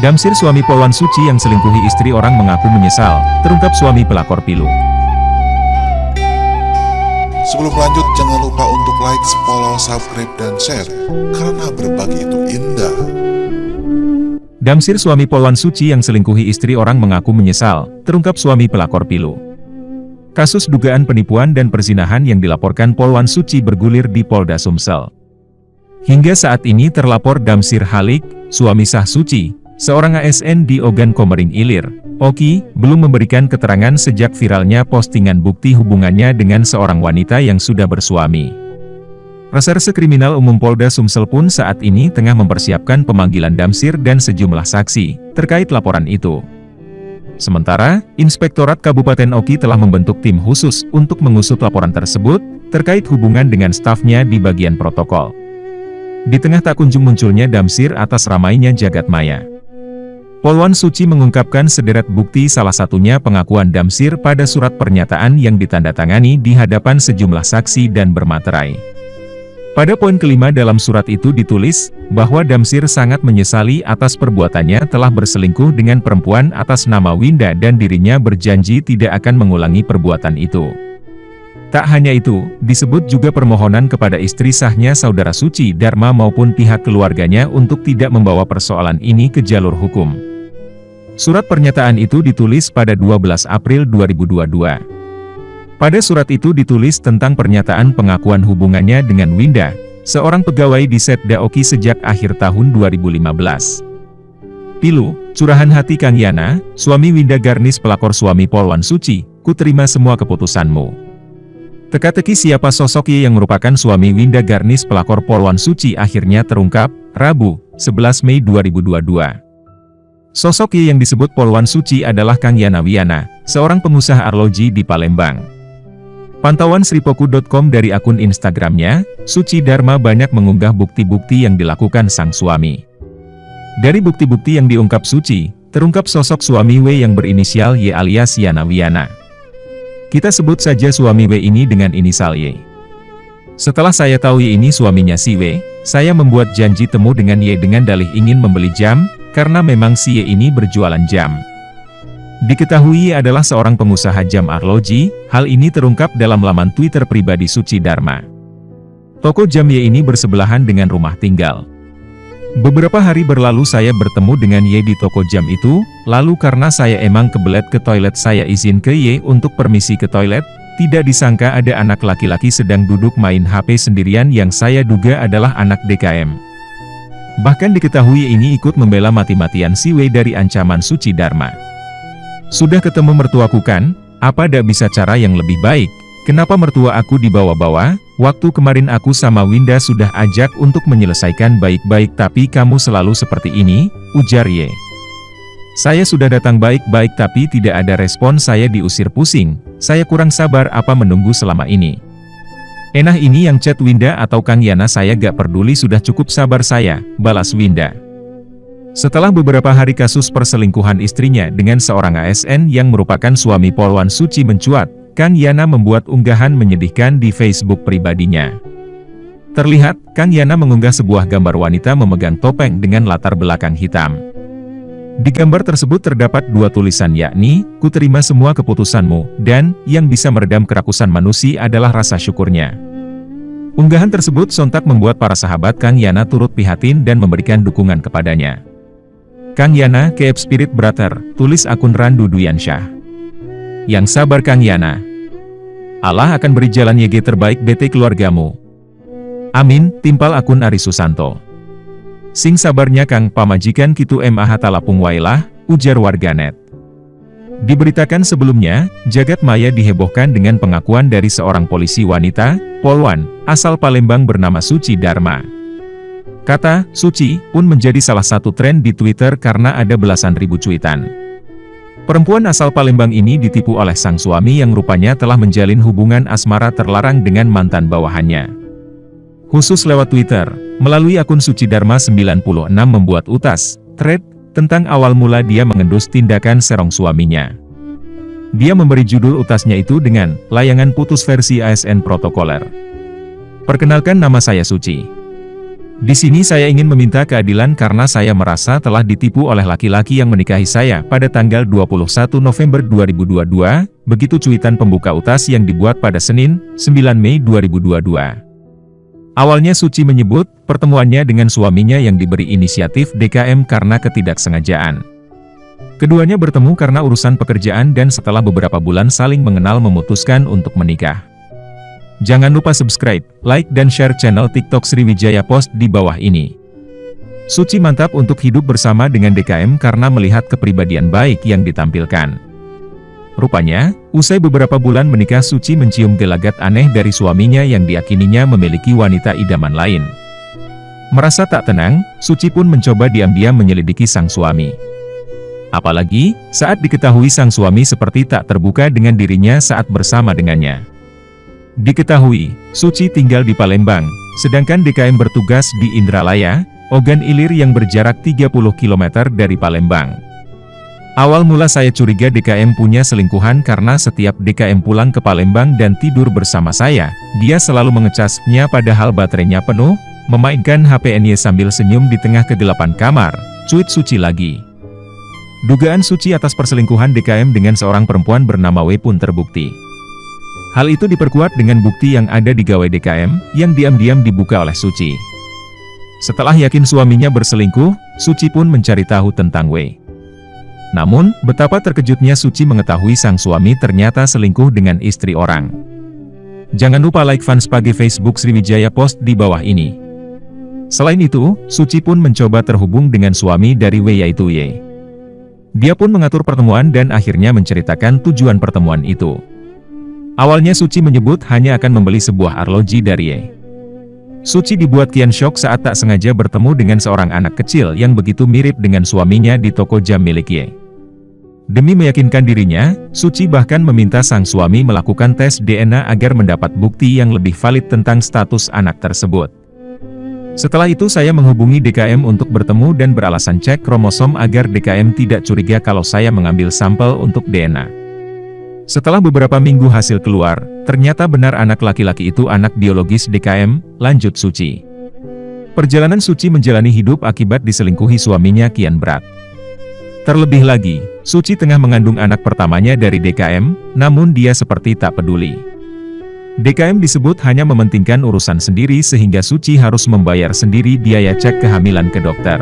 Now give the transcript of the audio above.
Damsir suami Polwan Suci yang selingkuhi istri orang mengaku menyesal, terungkap suami pelakor pilu. Sebelum lanjut, jangan lupa untuk like, follow, subscribe, dan share, karena berbagi itu indah. Damsir suami Polwan Suci yang selingkuhi istri orang mengaku menyesal, terungkap suami pelakor pilu. Kasus dugaan penipuan dan perzinahan yang dilaporkan Polwan Suci bergulir di Polda Sumsel. Hingga saat ini terlapor Damsir Halik, suami sah Suci, seorang ASN di Ogan Komering Ilir, Oki, belum memberikan keterangan sejak viralnya postingan bukti hubungannya dengan seorang wanita yang sudah bersuami. Reserse Kriminal Umum Polda Sumsel pun saat ini tengah mempersiapkan pemanggilan Damsir dan sejumlah saksi terkait laporan itu. Sementara, Inspektorat Kabupaten Oki telah membentuk tim khusus untuk mengusut laporan tersebut terkait hubungan dengan stafnya di bagian protokol. Di tengah tak kunjung munculnya Damsir atas ramainya jagat maya, Polwan Suci mengungkapkan sederet bukti, salah satunya pengakuan Damsir pada surat pernyataan yang ditandatangani di hadapan sejumlah saksi dan bermaterai. Pada poin kelima dalam surat itu ditulis, bahwa Damsir sangat menyesali atas perbuatannya telah berselingkuh dengan perempuan atas nama Winda dan dirinya berjanji tidak akan mengulangi perbuatan itu. Tak hanya itu, disebut juga permohonan kepada istri sahnya saudara Suci Dharma maupun pihak keluarganya untuk tidak membawa persoalan ini ke jalur hukum. Surat pernyataan itu ditulis pada 12 April 2022. Pada surat itu ditulis tentang pernyataan pengakuan hubungannya dengan Winda, seorang pegawai di Setda Oki sejak akhir tahun 2015. Pilu, curahan hati Kang Yana, suami Winda Garnis pelakor suami Polwan Suci, ku terima semua keputusanmu. Teka-teki siapa sosok Y yang merupakan suami Winda Garnis pelakor Polwan Suci akhirnya terungkap, Rabu, 11 Mei 2022. Sosok Y yang disebut Polwan Suci adalah Kang Yana Wiana, seorang pengusaha arloji di Palembang. Pantauan sripoku.com dari akun Instagramnya, Suci Dharma banyak mengunggah bukti-bukti yang dilakukan sang suami. Dari bukti-bukti yang diungkap Suci, terungkap sosok suami W yang berinisial Y alias Yana Wiana. Kita sebut saja suami W ini dengan inisial Y. Setelah saya tahu Y ini suaminya si W, saya membuat janji temu dengan Y dengan dalih ingin membeli jam, karena memang si Y ini berjualan jam. Diketahui Y adalah seorang pengusaha jam arloji, hal ini terungkap dalam laman Twitter pribadi Suci Dharma. Toko jam Y ini bersebelahan dengan rumah tinggal. Beberapa hari berlalu saya bertemu dengan Y di toko jam itu, lalu karena saya emang kebelet ke toilet saya izin ke Y untuk permisi ke toilet, tidak disangka ada anak laki-laki sedang duduk main HP sendirian yang saya duga adalah anak DKM. Bahkan diketahui ini ikut membela mati-matian si W dari ancaman Suci Dharma. Sudah ketemu mertuaku kan? Apa dak bisa cara yang lebih baik? Kenapa mertua aku dibawa-bawa? Waktu kemarin aku sama Winda sudah ajak untuk menyelesaikan baik-baik tapi kamu selalu seperti ini, ujar Y. Saya sudah datang baik-baik tapi tidak ada respon, saya diusir pusing, saya kurang sabar apa menunggu selama ini. Enah ini yang chat Winda atau Kang Yana saya gak peduli sudah cukup sabar saya, balas Winda. Setelah beberapa hari kasus perselingkuhan istrinya dengan seorang ASN yang merupakan suami Polwan Suci mencuat, Kang Yana membuat unggahan menyedihkan di Facebook pribadinya. Terlihat, Kang Yana mengunggah sebuah gambar wanita memegang topeng dengan latar belakang hitam. Di gambar tersebut terdapat dua tulisan yakni, ku terima semua keputusanmu, dan, yang bisa meredam kerakusan manusia adalah rasa syukurnya. Unggahan tersebut sontak membuat para sahabat Kang Yana turut prihatin dan memberikan dukungan kepadanya. Kang Yana, keep spirit brother, tulis akun Randu Duyansyah. Yang sabar Kang Yana. Allah akan beri jalan YG terbaik BT keluargamu. Amin, timpal akun Ari Susanto. Sing sabarnya Kang pamajikan kitu MAH talapung wailah, ujar warganet. Diberitakan sebelumnya, jagat maya dihebohkan dengan pengakuan dari seorang polisi wanita, Polwan, asal Palembang bernama Suci Dharma. Kata Suci pun menjadi salah satu tren di Twitter karena ada belasan ribu cuitan. Perempuan asal Palembang ini ditipu oleh sang suami yang rupanya telah menjalin hubungan asmara terlarang dengan mantan bawahannya. Khusus lewat Twitter, melalui akun Suci Dharma 96 membuat utas, thread, tentang awal mula dia mengendus tindakan serong suaminya. Dia memberi judul utasnya itu dengan, layangan putus versi ASN protokoler. Perkenalkan nama saya Suci. Di sini saya ingin meminta keadilan karena saya merasa telah ditipu oleh laki-laki yang menikahi saya pada tanggal 21 November 2022, begitu cuitan pembuka utas yang dibuat pada Senin, 9 Mei 2022. Awalnya Suci menyebut, pertemuannya dengan suaminya yang diberi inisiatif DKM karena ketidaksengajaan. Keduanya bertemu karena urusan pekerjaan dan setelah beberapa bulan saling mengenal memutuskan untuk menikah. Jangan lupa subscribe, like dan share channel TikTok Sriwijaya Post di bawah ini. Suci mantap untuk hidup bersama dengan DKM karena melihat kepribadian baik yang ditampilkan. Rupanya, usai beberapa bulan menikah Suci mencium gelagat aneh dari suaminya yang diyakininya memiliki wanita idaman lain. Merasa tak tenang, Suci pun mencoba diam-diam menyelidiki sang suami. Apalagi, saat diketahui sang suami seperti tak terbuka dengan dirinya saat bersama dengannya. Diketahui, Suci tinggal di Palembang, sedangkan DKM bertugas di Indralaya, Ogan Ilir yang berjarak 30 km dari Palembang. Awal mula saya curiga DKM punya selingkuhan karena setiap DKM pulang ke Palembang dan tidur bersama saya, dia selalu mengecasnya padahal baterainya penuh, memainkan HP-nya sambil senyum di tengah kegelapan kamar, cuit Suci lagi. Dugaan Suci atas perselingkuhan DKM dengan seorang perempuan bernama W pun terbukti. Hal itu diperkuat dengan bukti yang ada di gawai DKM, yang diam-diam dibuka oleh Suci. Setelah yakin suaminya berselingkuh, Suci pun mencari tahu tentang W. Namun, betapa terkejutnya Suci mengetahui sang suami ternyata selingkuh dengan istri orang. Jangan lupa like fans page Facebook Sriwijaya Post di bawah ini. Selain itu, Suci pun mencoba terhubung dengan suami dari W yaitu Y. Dia pun mengatur pertemuan dan akhirnya menceritakan tujuan pertemuan itu. Awalnya Suci menyebut hanya akan membeli sebuah arloji dari Y. Suci dibuat kian syok saat tak sengaja bertemu dengan seorang anak kecil yang begitu mirip dengan suaminya di toko jam milik Y. Demi meyakinkan dirinya, Suci bahkan meminta sang suami melakukan tes DNA agar mendapat bukti yang lebih valid tentang status anak tersebut. Setelah itu saya menghubungi DKM untuk bertemu dan beralasan cek kromosom agar DKM tidak curiga kalau saya mengambil sampel untuk DNA. Setelah beberapa minggu hasil keluar, ternyata benar anak laki-laki itu anak biologis DKM, lanjut Suci. Perjalanan Suci menjalani hidup akibat diselingkuhi suaminya kian berat. Terlebih lagi, Suci tengah mengandung anak pertamanya dari DKM, namun dia seperti tak peduli. DKM disebut hanya mementingkan urusan sendiri sehingga Suci harus membayar sendiri biaya cek kehamilan ke dokter.